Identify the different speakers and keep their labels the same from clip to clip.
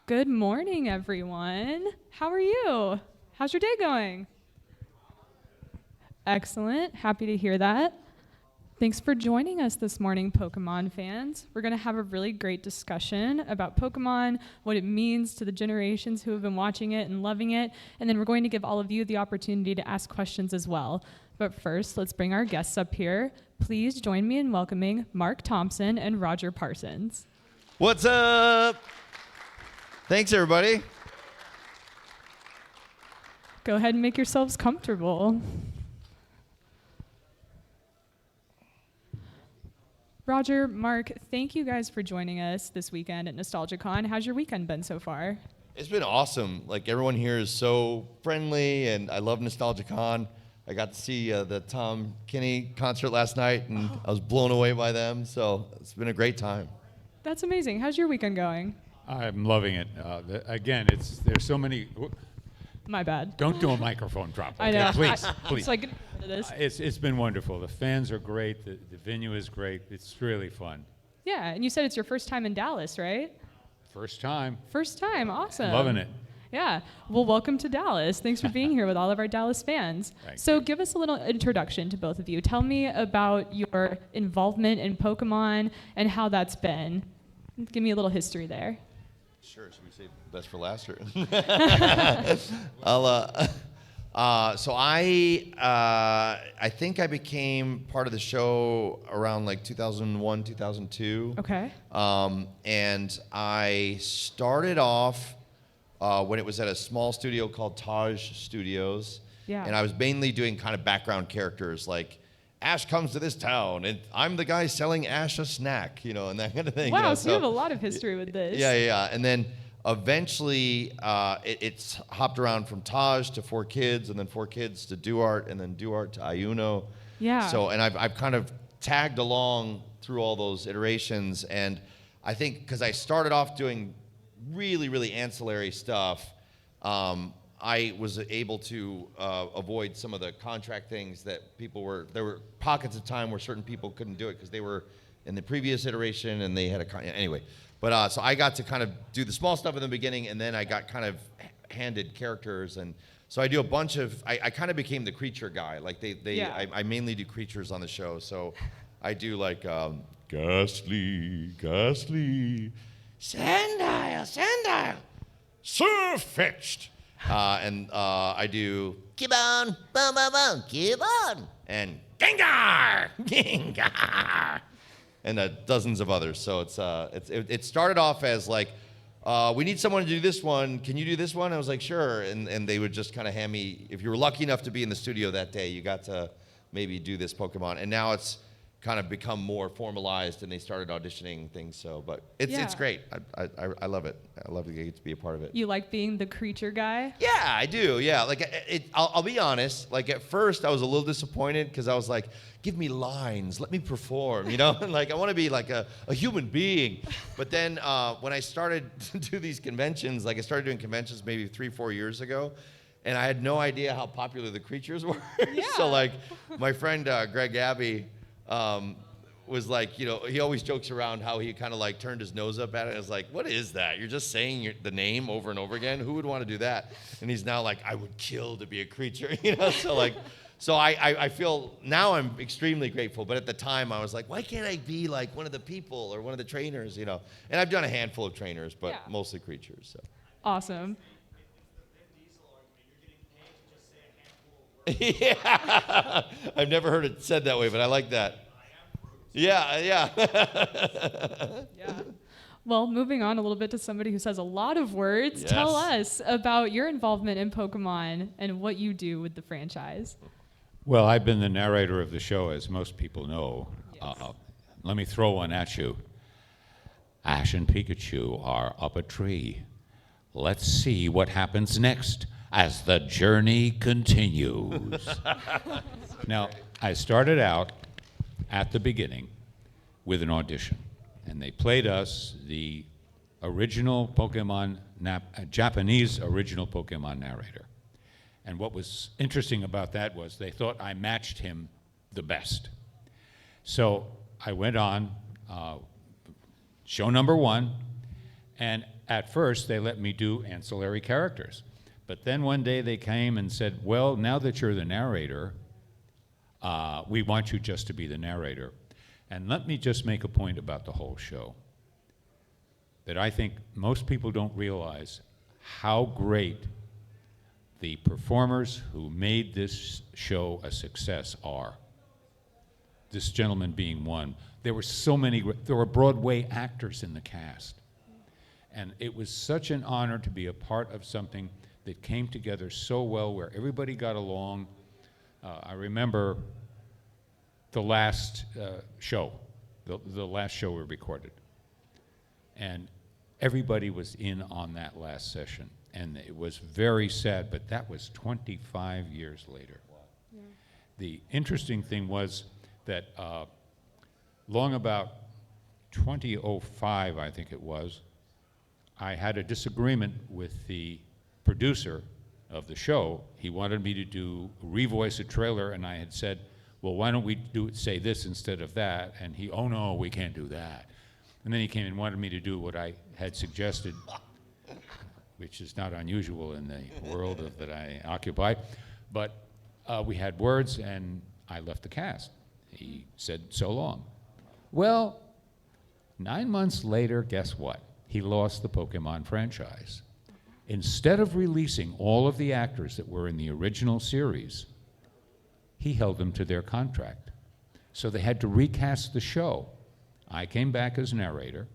Speaker 1: Good morning, everyone. How are you? How's your day going? Excellent. Happy to hear that. Thanks for joining us this morning, Pokemon fans. We're going to have a really great discussion about Pokemon, what it means to the generations who have been watching it and loving it, and then we're going to give all of you the opportunity to ask questions as well. But first, let's bring our guests up here. Please join me in welcoming Marc Thompson and Rodger Parsons.
Speaker 2: What's up? Thanks, everybody.
Speaker 1: Go ahead and make yourselves comfortable. Rodger, Marc, thank you guys for joining us this weekend at NostalgiaCon. How's your weekend been so far?
Speaker 2: It's been awesome. Like, everyone here is so friendly, and I love NostalgiaCon. I got to see the Tom Kinney concert last night, and I was blown away by them, so it's been a great time.
Speaker 1: That's amazing. How's your weekend going?
Speaker 3: I'm loving it. Again, there's so many.
Speaker 1: My bad.
Speaker 3: Don't do a microphone drop.
Speaker 1: I know.
Speaker 3: Please, please.
Speaker 1: So I get rid of this.
Speaker 3: It's been wonderful. The fans are great. The venue is great. It's really fun.
Speaker 1: Yeah, and you said it's your first time in Dallas, right?
Speaker 3: First time.
Speaker 1: First time. Awesome.
Speaker 3: Loving it.
Speaker 1: Yeah. Well, welcome to Dallas. Thanks for being here with all of our Dallas fans. So give us a little introduction to both of you. Tell me about your involvement in Pokemon and how that's been. Give me a little history there.
Speaker 2: Sure. Should we say best for last? Or so I think I became part of the show around like 2001, 2002.
Speaker 1: Okay.
Speaker 2: And I started off when it was at a small studio called Taj Studios.
Speaker 1: Yeah.
Speaker 2: And I was mainly doing kind of background characters like Ash comes to this town, and I'm the guy selling Ash a snack, and that kind of thing.
Speaker 1: Wow, so you have a lot of history with this.
Speaker 2: Yeah. And then eventually it's hopped around from Taj to 4Kids, and then 4Kids to Duart, and then Duart to Ayuno.
Speaker 1: Yeah.
Speaker 2: So, and I've kind of tagged along through all those iterations, and I think because I started off doing really, really ancillary stuff, I was able to avoid some of the contract things that there were pockets of time where certain people couldn't do it because they were in the previous iteration and they had anyway. But so I got to kind of do the small stuff in the beginning, and then I got kind of handed characters, and so I do a bunch of, I kind of became the creature guy. Like I mainly do creatures on the show. So I do like Ghastly, Sandile, Surfetched. And I do Gibbon, Gibbon, and Gengar, and dozens of others. So it started off as like, we need someone to do this one. Can you do this one? I was like, sure. And they would just kind of hand me, if you were lucky enough to be in the studio that day, you got to maybe do this Pokemon. And now it's kind of become more formalized, and they started auditioning things. So, but it's great. I love it. I love to get to be a part of it.
Speaker 1: You like being the creature guy?
Speaker 2: Yeah, I do. Yeah, like I'll be honest. Like at first, I was a little disappointed because I was like, "Give me lines, let me perform," and like I want to be like a human being. But then when I started to do these conventions, like I started doing conventions maybe 3-4 years ago, and I had no idea how popular the creatures were.
Speaker 1: Yeah.
Speaker 2: So like my friend Greg Abbey was like, he always jokes around how he kind of like turned his nose up at it. I was like, what is that? You're just saying the name over and over again? Who would want to do that? And he's now like, I would kill to be a creature, So I feel now I'm extremely grateful. But at the time I was like, why can't I be like one of the people or one of the trainers, And I've done a handful of trainers, but mostly creatures. So.
Speaker 1: Awesome.
Speaker 2: Yeah, I've never heard it said that way, but I like that. Yeah.
Speaker 1: Yeah. Well, moving on a little bit to somebody who says a lot of words,
Speaker 2: Yes.
Speaker 1: Tell us about your involvement in Pokemon and what you do with the franchise.
Speaker 3: Well, I've been the narrator of the show, as most people know.
Speaker 1: Yes.
Speaker 3: Let me throw one at you. Ash and Pikachu are up a tree. Let's see what happens next as the journey continues. Now, I started out at the beginning with an audition, and they played us the original Japanese original Pokemon narrator. And what was interesting about that was they thought I matched him the best. So I went on, show number one, And at first, they let me do ancillary characters. But then one day they came and said, well, now that you're the narrator, we want you just to be the narrator. And let me just make a point about the whole show, that I think most people don't realize how great the performers who made this show a success are. This gentleman being one. There were so many, there were Broadway actors in the cast. And it was such an honor to be a part of something that came together so well, where everybody got along. I remember the last show, the last show we recorded. And everybody was in on that last session. And it was very sad, but that was 25 years later. Wow. Yeah. The interesting thing was that long about 2005, I think it was, I had a disagreement with the producer of the show. He wanted me to revoice a trailer, and I had said, well, why don't we say this instead of that? And he, oh no, we can't do that. And then he came and wanted me to do what I had suggested, which is not unusual in the world that I occupy. But we had words, and I left the cast. He said, so long. Well, 9 months later, guess what? He lost the Pokémon franchise. Instead of releasing all of the actors that were in the original series, he held them to their contract. So they had to recast the show. I came back as narrator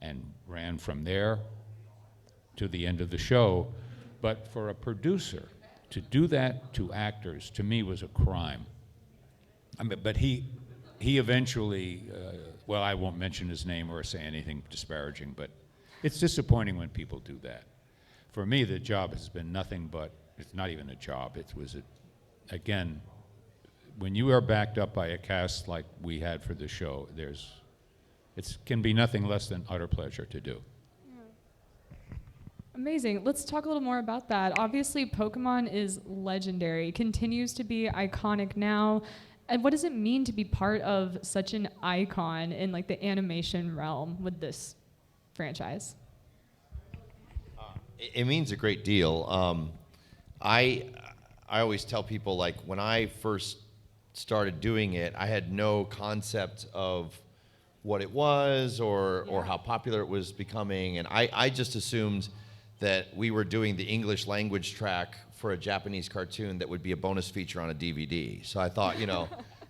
Speaker 3: and ran from there to the end of the show. But for a producer to do that to actors, to me, was a crime. I mean, but he eventually, well, I won't mention his name or say anything disparaging, but it's disappointing when people do that. For me, the job has been nothing but, it's not even a job, it was, again, when you are backed up by a cast like we had for the show, it can be nothing less than utter pleasure to do.
Speaker 1: Amazing. Let's talk a little more about that. Obviously, Pokemon is legendary, continues to be iconic now. And what does it mean to be part of such an icon in like the animation realm with this franchise?
Speaker 2: It means a great deal. I always tell people, like, when I first started doing it, I had no concept of what it was or how popular it was becoming, and I just assumed that we were doing the English language track for a Japanese cartoon that would be a bonus feature on a DVD. So I thought,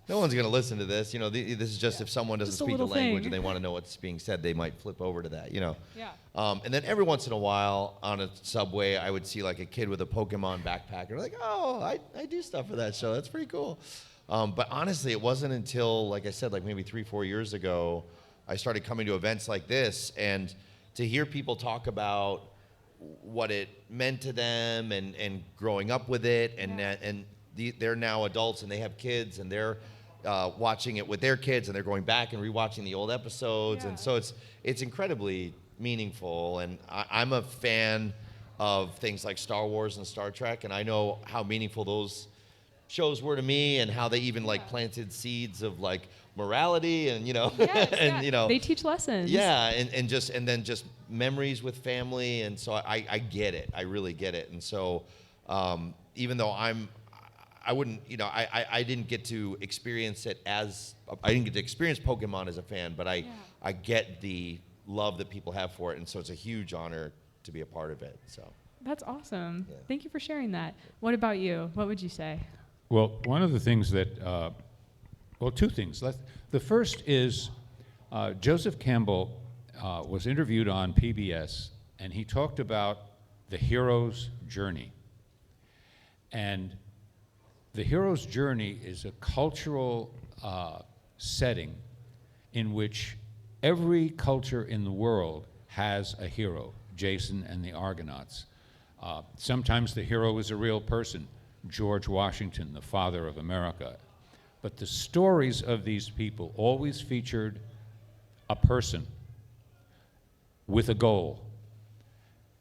Speaker 2: no one's going to listen to this. This is just if someone doesn't speak the language and they want to know what's being said, they might flip over to that, Yeah. And then every once in a while on a subway, I would see like a kid with a Pokemon backpack. And like, oh, I do stuff for that show. That's pretty cool. But honestly, it wasn't until, like I said, like maybe 3-4 years ago, I started coming to events like this, and to hear people talk about what it meant to them and growing up with it, and they're now adults and they have kids and they're watching it with their kids and they're going back and rewatching the old episodes, and so it's incredibly meaningful. And I'm a fan of things like Star Wars and Star Trek, and I know how meaningful those shows were to me and how they even like planted seeds of like morality and and
Speaker 1: they teach lessons.
Speaker 2: And then just memories with family, and so I get it. I really get it. And so even though I wouldn't, I didn't get to experience it I didn't get to experience Pokemon as a fan, but I get the love that people have for it, and so it's a huge honor to be a part of it. So
Speaker 1: that's awesome. Yeah. Thank you for sharing that. What about you? What would you say?
Speaker 3: Well, one of the things that, two things. The first is Joseph Campbell was interviewed on PBS, and he talked about the hero's journey. And the hero's journey is a cultural setting in which every culture in the world has a hero, Jason and the Argonauts. Sometimes the hero is a real person, George Washington, the father of America. But the stories of these people always featured a person with a goal,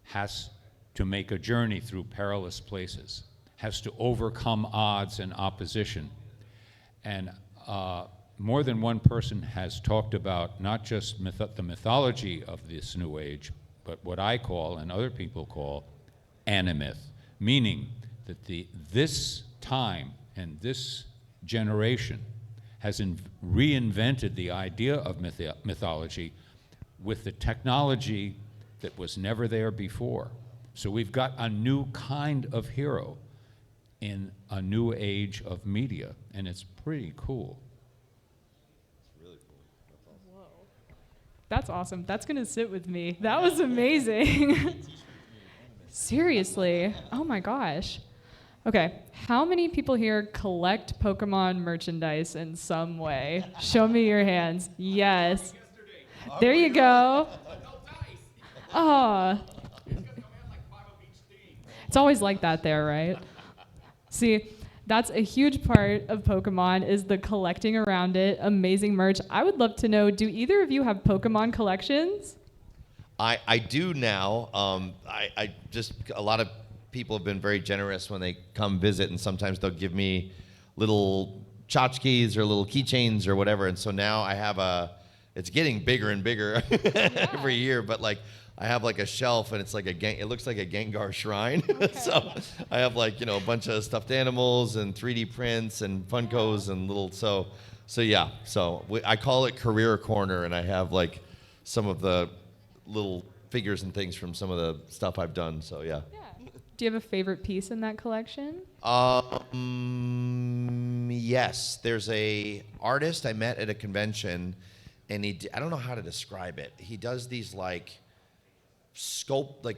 Speaker 3: has to make a journey through perilous places, has to overcome odds and opposition. And more than one person has talked about not just the mythology of this new age, but what I call and other people call animyth, meaning that this time and this generation has reinvented the idea of mythology with the technology that was never there before. So we've got a new kind of hero in a new age of media, and it's pretty cool.
Speaker 1: That's awesome. That's going to sit with me. That was amazing. Seriously. Oh my gosh. Okay. How many people here collect Pokemon merchandise in some way? Show me your hands. Yes. There you go. Oh. It's always like that there, right? See, that's a huge part of Pokemon is the collecting around it, amazing merch. I would love to know, do either of you have Pokemon collections?
Speaker 2: I do now. I just, a lot of people have been very generous when they come visit, and sometimes they'll give me little tchotchkes or little keychains or whatever. And so now I have it's getting bigger and bigger every year, but like, I have like a shelf, and it's like it looks like a Gengar shrine. Okay. So I have like, a bunch of stuffed animals and 3D prints and Funkos and so yeah. So I call it Career Corner, and I have like some of the little figures and things from some of the stuff I've done. So yeah.
Speaker 1: Do you have a favorite piece in that collection?
Speaker 2: Yes. There's a artist I met at a convention, and I don't know how to describe it. He does these like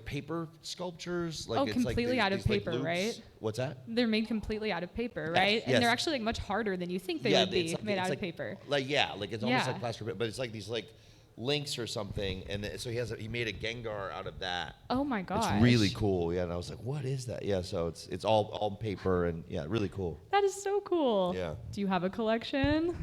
Speaker 2: paper sculptures. Like it's
Speaker 1: completely
Speaker 2: like
Speaker 1: out of paper,
Speaker 2: loops.
Speaker 1: right?
Speaker 2: What's that?
Speaker 1: They're made completely out of paper, right?
Speaker 2: Yes.
Speaker 1: And they're actually like much harder than you think they would be made out of paper.
Speaker 2: Like it's almost like plaster, but it's like these like links or something, and so he made a Gengar out of that.
Speaker 1: Oh my gosh.
Speaker 2: It's really cool. Yeah, and I was like, what is that? Yeah, so it's all paper, and yeah, really cool.
Speaker 1: That is so cool.
Speaker 2: Yeah.
Speaker 1: Do you have a collection?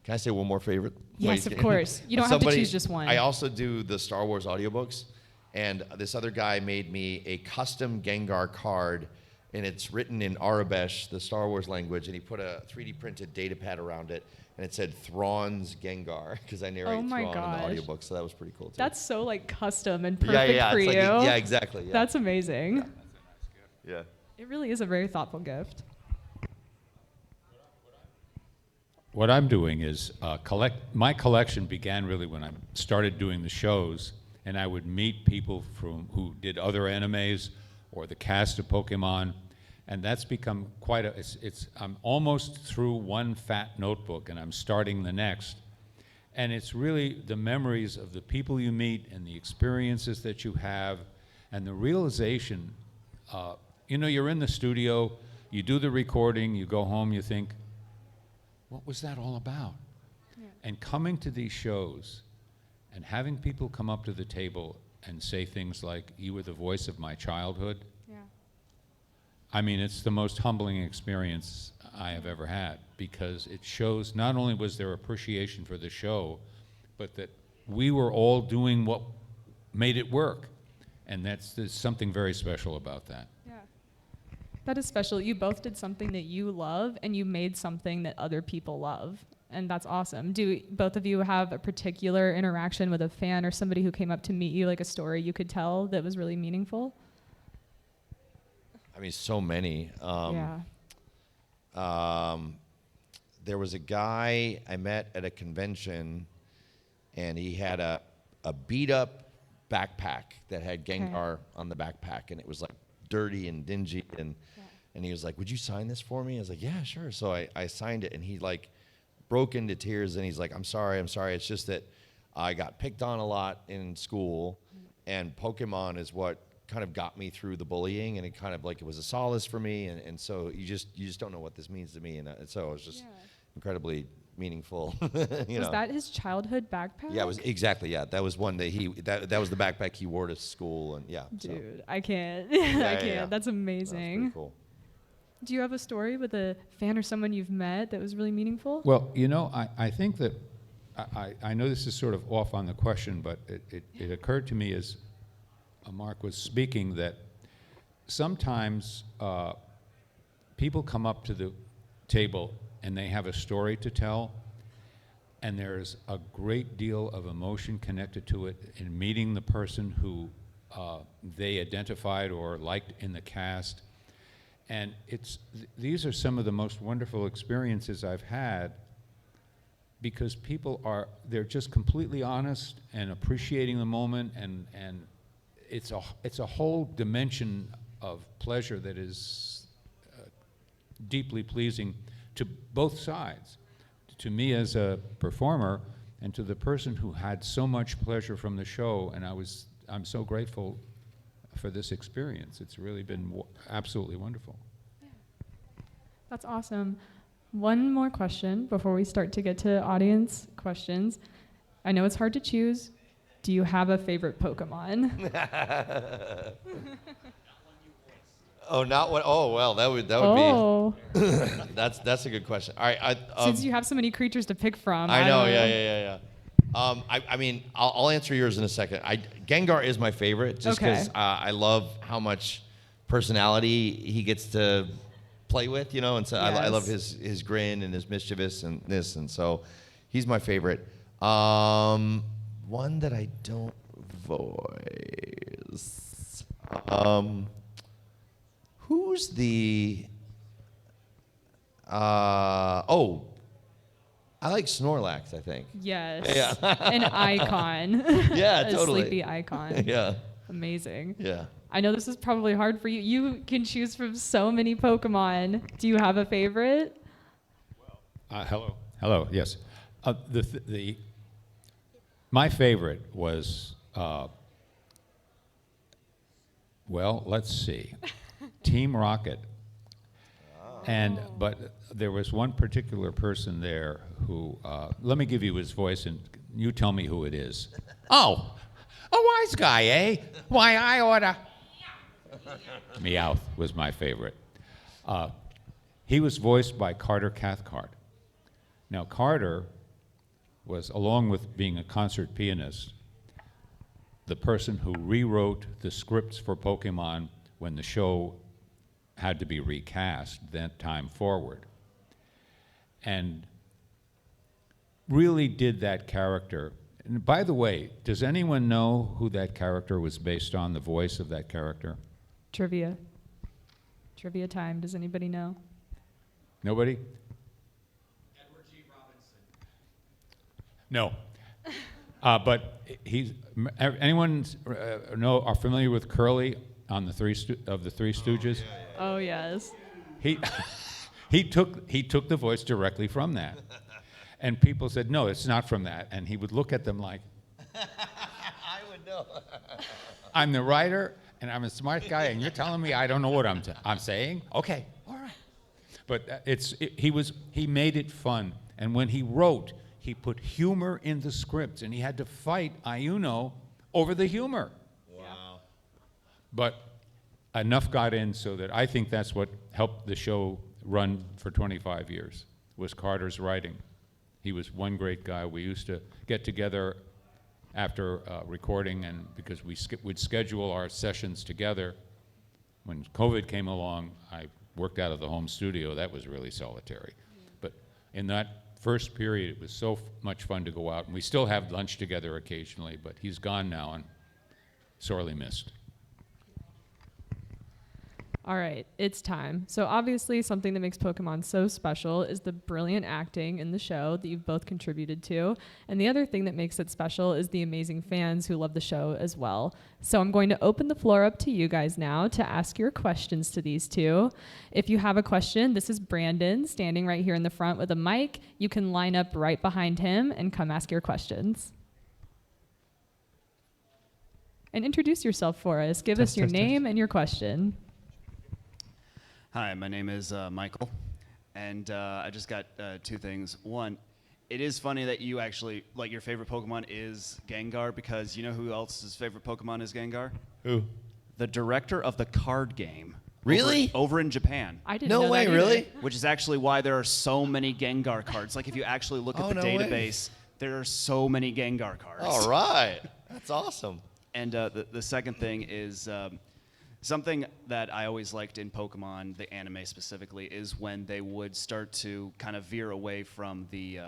Speaker 2: Can I say one more favorite?
Speaker 1: Yes, of course. You don't have to choose just one.
Speaker 2: I also do the Star Wars audiobooks, and this other guy made me a custom Gengar card, and it's written in Aramis, the Star Wars language, and he put a 3D printed data pad around it, and it said Thrawn's Gengar, because I narrate Thrawn in the audiobook, so that was pretty cool too.
Speaker 1: That's so like custom and perfect for you.
Speaker 2: Yeah, exactly. Yeah.
Speaker 1: That's amazing.
Speaker 3: That's a nice gift.
Speaker 2: Yeah.
Speaker 1: It really is a very thoughtful gift.
Speaker 3: What I'm doing is my collection began really when I started doing the shows, and I would meet people who did other animes or the cast of Pokemon, and that's become quite I'm almost through one fat notebook, and I'm starting the next. And it's really the memories of the people you meet and the experiences that you have and the realization, you're in the studio, you do the recording, you go home, you think, what was that all about? Yeah. And coming to these shows and having people come up to the table and say things like, you were the voice of my childhood. Yeah. I mean, it's the most humbling experience I have ever had, because it shows not only was there appreciation for the show, but that we were all doing what made it work. And there's something very special about that.
Speaker 1: That is special. You both did something that you love, and you made something that other people love. And that's awesome. Do both of you have a particular interaction with a fan or somebody who came up to meet you, like a story you could tell that was really meaningful?
Speaker 2: I mean, so many. There was a guy I met at a convention, and he had a beat-up backpack that had Gengar on the backpack, and it was like dirty and dingy, and he was like, would you sign this for me? I was like, yeah, sure. So I signed it, and he like broke into tears, and he's like, I'm sorry. It's just that I got picked on a lot in school, and Pokemon is what kind of got me through the bullying, and it kind of like it was a solace for me, and so you just don't know what this means to me, and so it was just incredibly meaningful. Was
Speaker 1: that his childhood backpack?
Speaker 2: Yeah, it was exactly. Yeah, that was one that that was the backpack he wore to school, and yeah.
Speaker 1: Dude,
Speaker 2: so.
Speaker 1: I can't. I can't. Yeah. That's amazing.
Speaker 2: That's pretty cool.
Speaker 1: Do you have a story with a fan or someone you've met that was really meaningful?
Speaker 3: Well, I think that I know this is sort of off on the question, but it occurred to me as Marc was speaking that sometimes people come up to the table and they have a story to tell, and there's a great deal of emotion connected to it in meeting the person who they identified or liked in the cast. And these are some of the most wonderful experiences I've had, because they're just completely honest and appreciating the moment, and it's a whole dimension of pleasure that is deeply pleasing to both sides, to me as a performer and to the person who had so much pleasure from the show. And I'm so grateful for this experience. It's really been absolutely wonderful.
Speaker 1: That's awesome. One more question before we start to get to audience questions. I know it's hard to choose. Do you have a favorite Pokemon?
Speaker 2: Oh, not one. Oh, well, that would be. That's a good question. All right.
Speaker 1: Since you have so many creatures to pick from.
Speaker 2: I know. Yeah. I mean, I'll answer yours in a second. Gengar is my favorite, just because I love how much personality he gets to play with, and so I love his grin and his mischievousness, and so he's my favorite. One that I don't voice. Who's the? I like Snorlax, I think.
Speaker 1: Yes.
Speaker 2: Yeah.
Speaker 1: An icon.
Speaker 2: Yeah,
Speaker 1: A
Speaker 2: totally.
Speaker 1: sleepy icon.
Speaker 2: Yeah.
Speaker 1: Amazing.
Speaker 2: Yeah.
Speaker 1: I know this is probably hard for you. You can choose from so many Pokemon. Do you have a favorite?
Speaker 3: Hello. Yes. My favorite was, let's see, Team Rocket. But there was one particular person there who, let me give you his voice and you tell me who it is. Oh, a wise guy, eh? Why, I oughta. Meowth was my favorite. He was voiced by Carter Cathcart. Now, Carter was, along with being a concert pianist, the person who rewrote the scripts for Pokemon when the show had to be recast that time forward, and really did that character. And by the way, does anyone know who that character was based on, the voice of that character?
Speaker 1: Trivia time. Does anybody know?
Speaker 3: Nobody? Edward G. Robinson. No. But anyone are familiar with Curly on the Three Stooges?
Speaker 1: Oh, yes.
Speaker 3: He took the voice directly from that. And people said, no, it's not from that. And he would look at them like,
Speaker 2: I would know.
Speaker 3: I'm the writer, and I'm a smart guy, and you're telling me I don't know what I'm saying? Okay, all right. But he made it fun. And when he wrote, he put humor in the scripts, and he had to fight Ayuno over the humor.
Speaker 2: Wow.
Speaker 3: But enough got in so that I think that's what helped the show run for 25 years, was Carter's writing. He was one great guy. We used to get together after recording, and because we'd schedule our sessions together. When COVID came along, I worked out of the home studio. That was really solitary. But in that first period, it was so much fun to go out, and we still have lunch together occasionally, but he's gone now and sorely missed.
Speaker 1: All right, it's time. So obviously something that makes Pokemon so special is the brilliant acting in the show that you've both contributed to. And the other thing that makes it special is the amazing fans who love the show as well. So I'm going to open the floor up to you guys now to ask your questions to these two. If you have a question, this is Brandon standing right here in the front with a mic. You can line up right behind him and come ask your questions. And introduce yourself for us. Give us your name and your question.
Speaker 4: Hi, my name is Michael, and I just got two things. One, it is funny that you actually, like, your favorite Pokemon is Gengar, because you know who else's favorite Pokemon is Gengar?
Speaker 2: Who?
Speaker 4: The director of the card game.
Speaker 2: Really?
Speaker 4: Over in Japan.
Speaker 1: I didn't know
Speaker 2: No way,
Speaker 1: that either.
Speaker 2: really?
Speaker 4: Which is actually why there are so many Gengar cards. Like, if you actually look at the
Speaker 2: no way.
Speaker 4: database, there are so many Gengar cards.
Speaker 2: All right. That's awesome.
Speaker 4: And the second thing is, Something that I always liked in Pokemon, the anime specifically, is when they would start to kind of veer away from the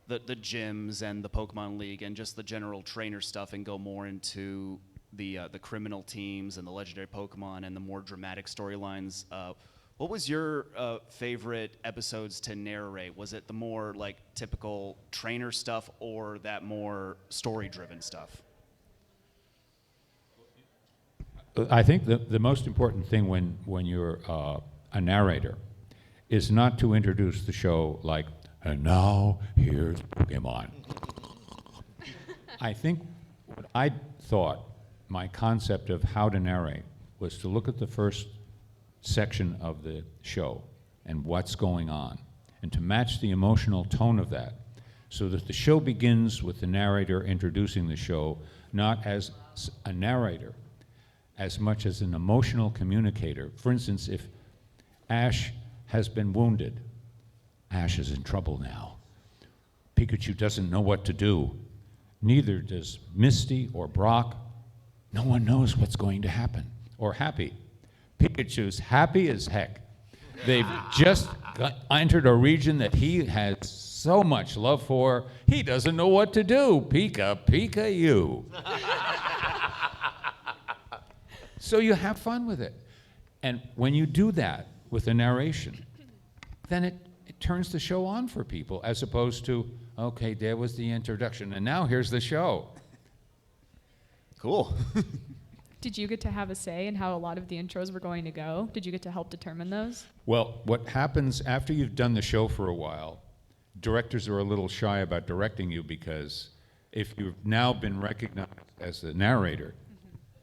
Speaker 4: the gyms and the Pokemon League and just the general trainer stuff and go more into the criminal teams and the legendary Pokemon and the more dramatic storylines. What was your favorite episodes to narrate? Was it the more like typical trainer stuff or that more story-driven stuff?
Speaker 3: I think the most important thing when you're a narrator is not to introduce the show like, and now here's Pokemon. I think what I thought, my concept of how to narrate, was to look at the first section of the show and what's going on, and to match the emotional tone of that, so that the show begins with the narrator introducing the show, not as a narrator, as much as an emotional communicator. For instance, if Ash has been wounded, Ash is in trouble now. Pikachu doesn't know what to do. Neither does Misty or Brock. No one knows what's going to happen. Or Happy. Pikachu's happy as heck. They've just entered a region that he has so much love for, he doesn't know what to do. Pika, Pika, you. So you have fun with it. And when you do that with the narration, then it turns the show on for people, as opposed to, okay, there was the introduction, and now here's the show.
Speaker 4: Cool.
Speaker 1: Did you get to have a say in how a lot of the intros were going to go? Did you get to help determine those?
Speaker 3: Well, what happens after you've done the show for a while, directors are a little shy about directing you, because if you've now been recognized as the narrator,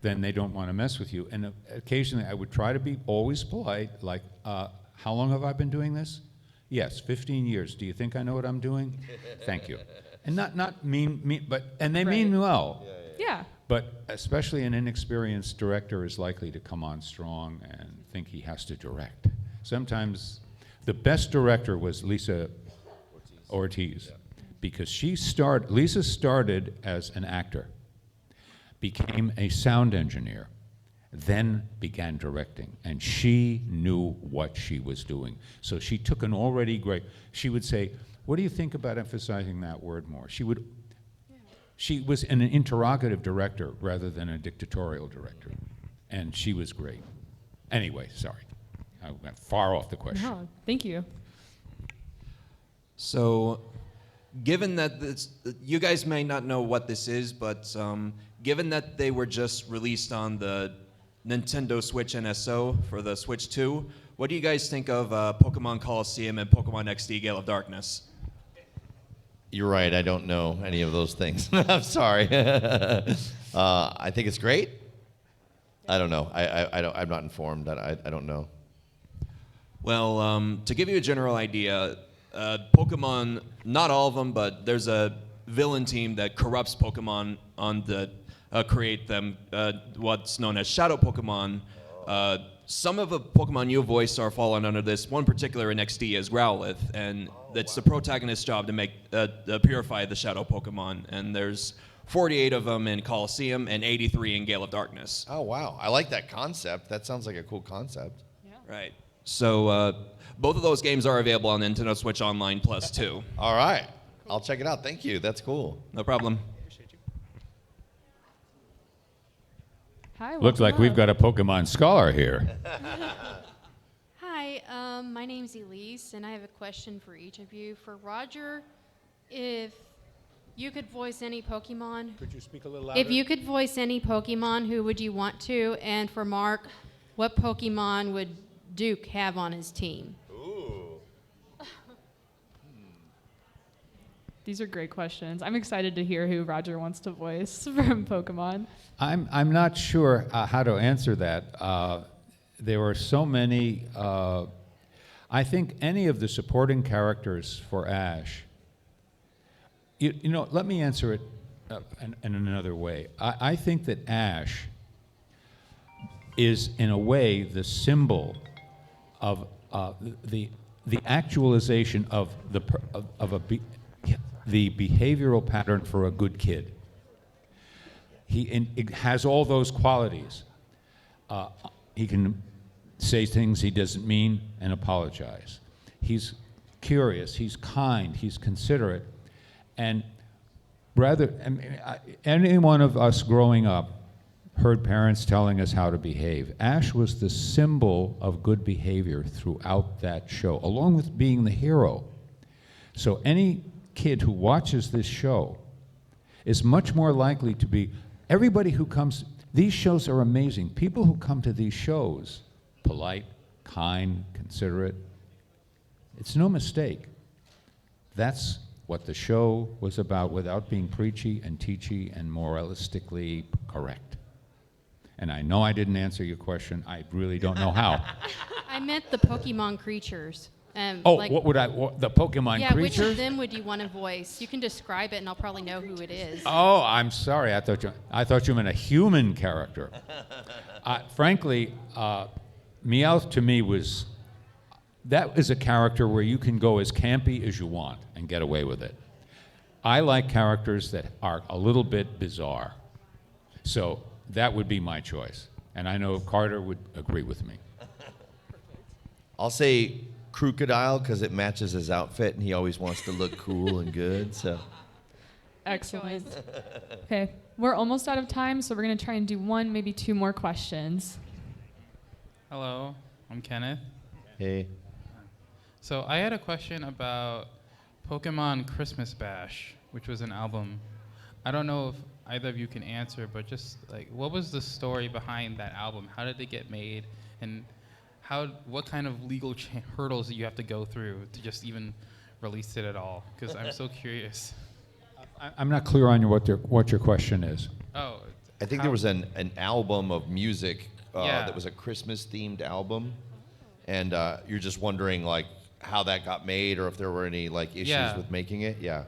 Speaker 3: then they don't want to mess with you. And occasionally I would try to be always polite, like, how long have I been doing this? Yes, 15 years. Do you think I know what I'm doing? Thank you. And not mean, but, and they mean well.
Speaker 1: Yeah.
Speaker 3: But especially an inexperienced director is likely to come on strong and think he has to direct. Sometimes the best director was Lisa Ortiz, because Lisa started as an actor, became a sound engineer, then began directing, and she knew what she was doing. So she took an already great, she would say, what do you think about emphasizing that word more? She was an interrogative director rather than a dictatorial director, and she was great. Anyway, sorry, I went far off the question.
Speaker 1: No, thank you.
Speaker 5: So, given that you guys may not know what this is, but given that they were just released on the Nintendo Switch NSO for the Switch 2, what do you guys think of Pokemon Colosseum and Pokemon XD Gale of Darkness?
Speaker 2: You're right. I don't know any of those things. I'm sorry. I think it's great. I don't know. I'm not informed. I don't know.
Speaker 5: Well, to give you a general idea, Pokemon, not all of them, but there's a villain team that corrupts Pokemon on the create them, what's known as Shadow Pokemon. Some of the Pokemon you voice are falling under this. One particular in XD is Growlithe, and it's the protagonist's job to make purify the Shadow Pokemon. And there's 48 of them in Colosseum and 83 in Gale of Darkness.
Speaker 2: Oh, wow. I like that concept. That sounds like a cool concept.
Speaker 1: Yeah.
Speaker 5: Right. So both of those games are available on Nintendo Switch Online Plus 2.
Speaker 2: All right. I'll check it out. Thank you. That's cool.
Speaker 5: No problem.
Speaker 1: Hi.
Speaker 3: Looks like we've got a Pokemon scholar here.
Speaker 6: Hi, my name's Elise, and I have a question for each of you. For Rodger, if you could voice any Pokemon,
Speaker 3: Could you speak a little louder?
Speaker 6: if you could voice any Pokemon, who would you want to? And for Marc, what Pokemon would Duke have on his team?
Speaker 1: These are great questions. I'm excited to hear who Rodger wants to voice from Pokemon.
Speaker 3: I'm not sure how to answer that. There were so many. I think any of the supporting characters for Ash. You know, let me answer it in another way. I think that Ash is, in a way, the symbol of the actualization of the behavioral pattern for a good kid. It has all those qualities. He can say things he doesn't mean and apologize. He's curious, he's kind, he's considerate. And any one of us growing up heard parents telling us how to behave. Ash was the symbol of good behavior throughout that show, along with being the hero. So any kid who watches this show is much more likely to be, everybody who comes, these shows are amazing. People who come to these shows, polite, kind, considerate, it's no mistake. That's what the show was about without being preachy and teachy and moralistically correct. And I know I didn't answer your question. I really don't know how.
Speaker 6: I meant the Pokemon creatures.
Speaker 3: The Pokemon
Speaker 6: yeah,
Speaker 3: creatures?
Speaker 6: which of them would you want to voice? You can describe it, and I'll probably know who it is.
Speaker 3: Oh, I'm sorry. I thought you meant a human character. Frankly, Meowth to me that is a character where you can go as campy as you want and get away with it. I like characters that are a little bit bizarre. So that would be my choice. And I know Carter would agree with me.
Speaker 2: I'll say Crocodile because it matches his outfit and he always wants to look cool and good. So
Speaker 1: Excellent. Okay, we're almost out of time, so we're going to try and do one, maybe two more questions.
Speaker 7: Hello, I'm Kenneth.
Speaker 2: hey,
Speaker 7: So I had a question about Pokemon Christmas Bash, which was an album. I don't know if either of you can answer, but just like, what was the story behind that album? How did it get made? And what kind of legal hurdles do you have to go through to just even release it at all? Because I'm so curious.
Speaker 3: I'm not clear on what your question is.
Speaker 7: Oh.
Speaker 2: I think there was an album of music
Speaker 7: Yeah.
Speaker 2: that was a Christmas-themed album, and you're just wondering like how that got made or if there were any like issues
Speaker 7: Yeah.
Speaker 2: with making it. Yeah,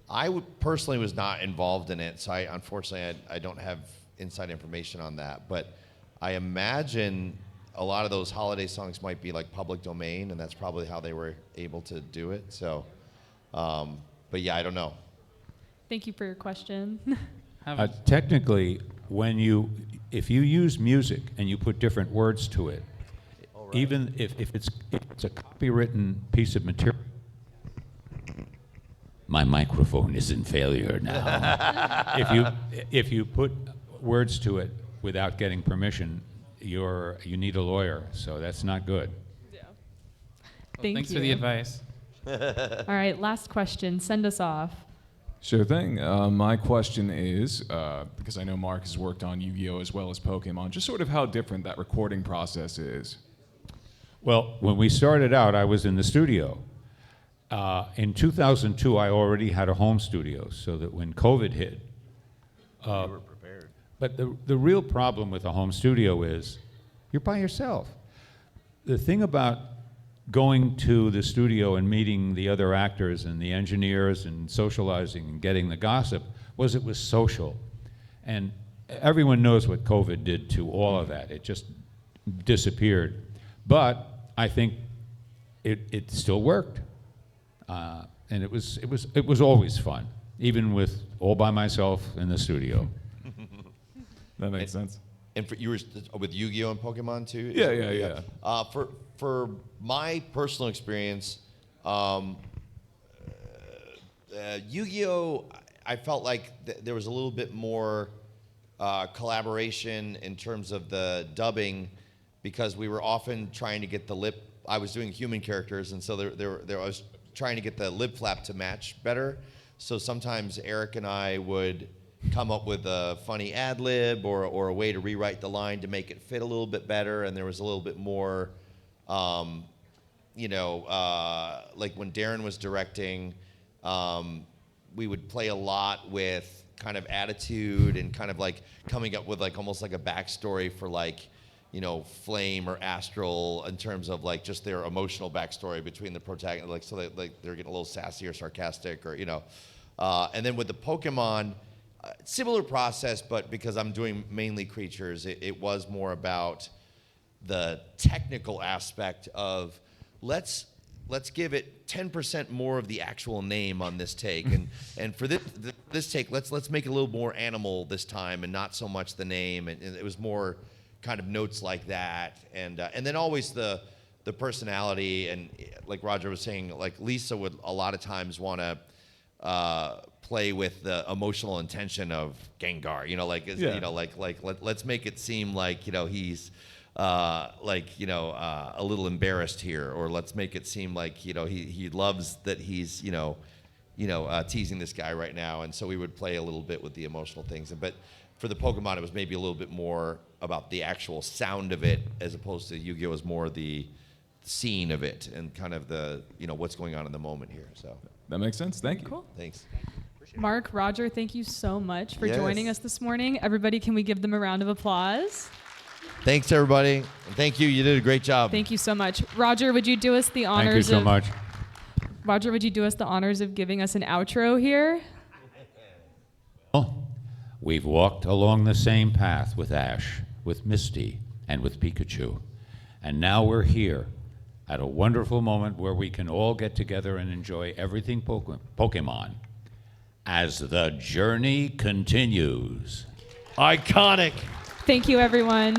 Speaker 2: I personally was not involved in it, so unfortunately I don't have inside information on that. But I imagine a lot of those holiday songs might be like public domain, and that's probably how they were able to do it. So, but yeah, I don't know.
Speaker 1: Thank you for your question.
Speaker 3: Technically, if you use music and you put different words to it, even if it's a copywritten piece of material. My microphone is in failure now. if you put words to it without getting permission, you need a lawyer, so that's not good.
Speaker 1: Thank
Speaker 7: Thanks
Speaker 1: you.
Speaker 7: for the advice.
Speaker 1: All right, last question. Send us off.
Speaker 8: Sure thing. My question is, because I know Marc has worked on Yu-Gi-Oh! As well as Pokemon, just sort of how different that recording process is.
Speaker 3: Well, when we started out, I was in the studio. In 2002, I already had a home studio, so that when COVID hit,
Speaker 2: You were prepared.
Speaker 3: but the real problem with a home studio is you're by yourself. The thing about going to the studio and meeting the other actors and the engineers and socializing and getting the gossip was it was social. And everyone knows what COVID did to all of that. It just disappeared. But I think it still worked. And it was always fun, even with all by myself in the studio.
Speaker 8: That makes sense.
Speaker 2: And you were with Yu-Gi-Oh! And Pokemon too?
Speaker 8: Yeah.
Speaker 2: For my personal experience, Yu-Gi-Oh! I felt like there was a little bit more collaboration in terms of the dubbing because we were often trying to get the lip. I was doing human characters, and so I was trying to get the lip flap to match better. So sometimes Eric and I would come up with a funny ad lib or a way to rewrite the line to make it fit a little bit better, and there was a little bit more, like when Darren was directing, we would play a lot with kind of attitude and kind of like coming up with like almost like a backstory for like, Flame or Astral in terms of like just their emotional backstory between the protagonist, like so that like they're getting a little sassy or sarcastic or and then with the Pokemon. Similar process, but because I'm doing mainly creatures, it was more about the technical aspect of let's give it 10% more of the actual name on this take, and for this take, let's make it a little more animal this time and not so much the name, and it was more kind of notes like that, and then always the personality, and like Rodger was saying, like Lisa would a lot of times want to play with the emotional intention of Gengar, let's make it seem like he's a little embarrassed here, or let's make it seem like he loves that he's teasing this guy right now, and so we would play a little bit with the emotional things. But for the Pokemon, it was maybe a little bit more about the actual sound of it, as opposed to Yu-Gi-Oh! Was more the scene of it and kind of the what's going on in the moment here. So
Speaker 8: That makes sense. Thank you.
Speaker 1: Cool.
Speaker 2: thanks.
Speaker 1: Marc, Rodger, thank you so much for
Speaker 2: Yes.
Speaker 1: joining us this morning. Everybody, can we give them a round of applause?
Speaker 2: Thanks everybody, and thank you. You did a great job.
Speaker 1: Thank you so much. Rodger, would you do us the honors
Speaker 3: Thank you so
Speaker 1: of
Speaker 3: much.
Speaker 1: Rodger, would you do us the honors of giving us an outro here?
Speaker 3: Well, we've walked along the same path with Ash, with Misty, and with Pikachu. And now we're here at a wonderful moment where we can all get together and enjoy everything Pokemon as the journey continues.
Speaker 2: Iconic.
Speaker 1: Thank you, everyone.